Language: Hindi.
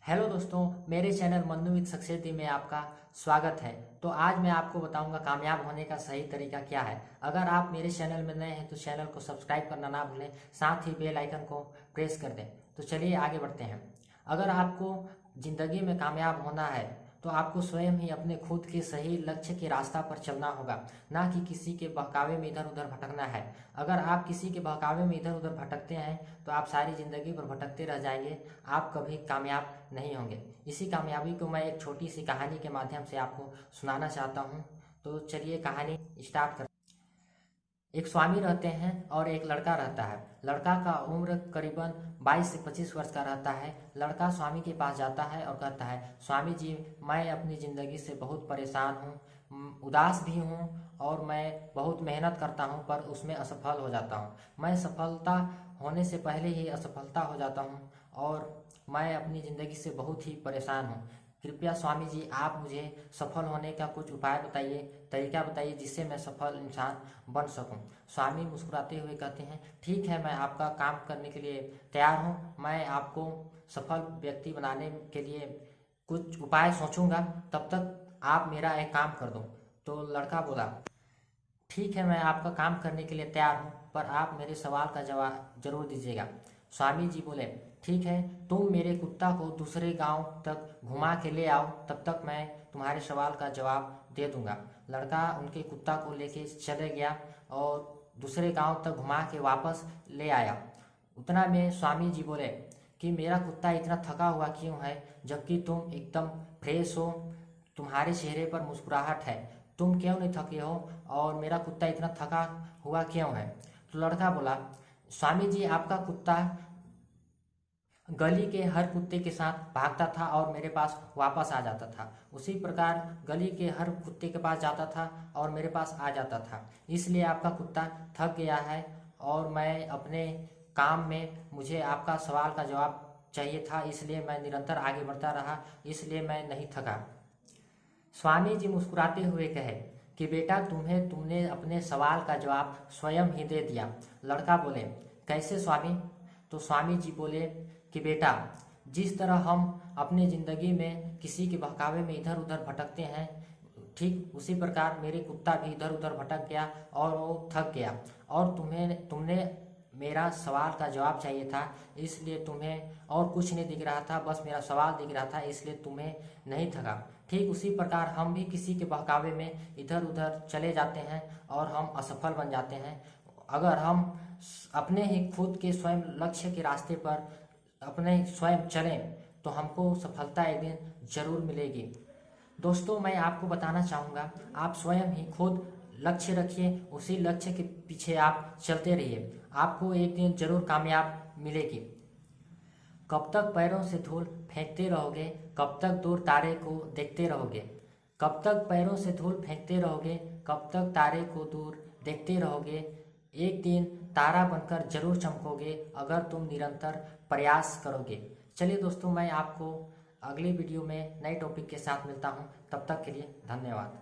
हेलो दोस्तों, मेरे चैनल मन्नू विद सक्सेस में आपका स्वागत है। तो आज मैं आपको बताऊंगा कामयाब होने का सही तरीका क्या है। अगर आप मेरे चैनल में नए हैं तो चैनल को सब्सक्राइब करना ना भूलें, साथ ही बेल आइकन को प्रेस कर दें। तो चलिए आगे बढ़ते हैं। अगर आपको ज़िंदगी में कामयाब होना है तो आपको स्वयं ही अपने खुद के सही लक्ष्य के रास्ता पर चलना होगा, ना कि किसी के बहकावे में इधर उधर भटकना है। अगर आप किसी के बहकावे में इधर उधर भटकते हैं तो आप सारी ज़िंदगी भर भटकते रह जाएंगे, आप कभी कामयाब नहीं होंगे। इसी कामयाबी को मैं एक छोटी सी कहानी के माध्यम से आपको सुनाना चाहता हूँ। तो चलिए कहानी स्टार्ट कर। एक स्वामी रहते हैं और एक लड़का रहता है। लड़का का उम्र करीबन 22 से 25 वर्ष का रहता है। लड़का स्वामी के पास जाता है और कहता है, स्वामी जी, मैं अपनी ज़िंदगी से बहुत परेशान हूँ, उदास भी हूँ और मैं बहुत मेहनत करता हूँ पर उसमें असफल हो जाता हूँ। मैं सफलता होने से पहले ही असफलता हो जाता हूँ और मैं अपनी ज़िंदगी से बहुत ही परेशान हूँ। कृपया स्वामी जी आप मुझे सफल होने का कुछ उपाय बताइए, तरीका बताइए जिससे मैं सफल इंसान बन सकूं। स्वामी मुस्कुराते हुए कहते हैं, ठीक है, मैं आपका काम करने के लिए तैयार हूं। मैं आपको सफल व्यक्ति बनाने के लिए कुछ उपाय सोचूंगा, तब तक आप मेरा एक काम कर दो। तो लड़का बोला, ठीक है, मैं आपका काम करने के लिए तैयार हूँ पर आप मेरे सवाल का जवाब जरूर दीजिएगा। स्वामी जी बोले, ठीक है, तुम मेरे कुत्ता को दूसरे गांव तक घुमा के ले आओ, तब तक मैं तुम्हारे सवाल का जवाब दे दूंगा। लड़का उनके कुत्ता को लेके चले गया और दूसरे गांव तक घुमा के वापस ले आया। उतना में स्वामी जी बोले कि मेरा कुत्ता इतना थका हुआ क्यों है, जबकि तुम एकदम फ्रेश हो, तुम्हारे चेहरे पर मुस्कुराहट है, तुम क्यों नहीं थके हो और मेरा कुत्ता इतना थका हुआ क्यों है। तो लड़का बोला, स्वामी जी, आपका कुत्ता गली के हर कुत्ते के साथ भागता था और मेरे पास वापस आ जाता था, उसी प्रकार गली के हर कुत्ते के पास जाता था और मेरे पास आ जाता था। इसलिए आपका कुत्ता थक गया है और मैं अपने काम में, मुझे आपका सवाल का जवाब चाहिए था, इसलिए मैं निरंतर आगे बढ़ता रहा, इसलिए मैं नहीं थका। स्वामी जी मुस्कुराते हुए कहे कि बेटा, तुमने अपने सवाल का जवाब स्वयं ही दे दिया। लड़का बोले, कैसे स्वामी। तो स्वामी जी बोले कि बेटा, जिस तरह हम अपने ज़िंदगी में किसी के बहकावे में इधर उधर भटकते हैं, ठीक उसी प्रकार मेरे कुत्ता भी इधर उधर भटक गया और वो थक गया और तुमने मेरा सवाल का जवाब चाहिए था, इसलिए तुम्हें और कुछ नहीं दिख रहा था, बस मेरा सवाल दिख रहा था, इसलिए तुम्हें नहीं थका। ठीक उसी प्रकार हम भी किसी के बहकावे में इधर उधर चले जाते हैं और हम असफल बन जाते हैं। अगर हम अपने ही खुद के स्वयं लक्ष्य के रास्ते पर अपने स्वयं चलें तो हमको सफलता एक दिन जरूर मिलेगी। दोस्तों, मैं आपको बताना चाहूँगा, आप स्वयं ही खुद लक्ष्य रखिए, उसी लक्ष्य के पीछे आप चलते रहिए, आपको एक दिन जरूर कामयाब मिलेगी। कब तक पैरों से धूल फेंकते रहोगे, कब तक दूर तारे को देखते रहोगे। कब तक पैरों से धूल फेंकते रहोगे, कब तक तारे को दूर देखते रहोगे। एक दिन तारा बनकर जरूर चमकोगे अगर तुम निरंतर प्रयास करोगे। चलिए दोस्तों, मैं आपको अगली वीडियो में नए टॉपिक के साथ मिलता हूँ, तब तक के लिए धन्यवाद।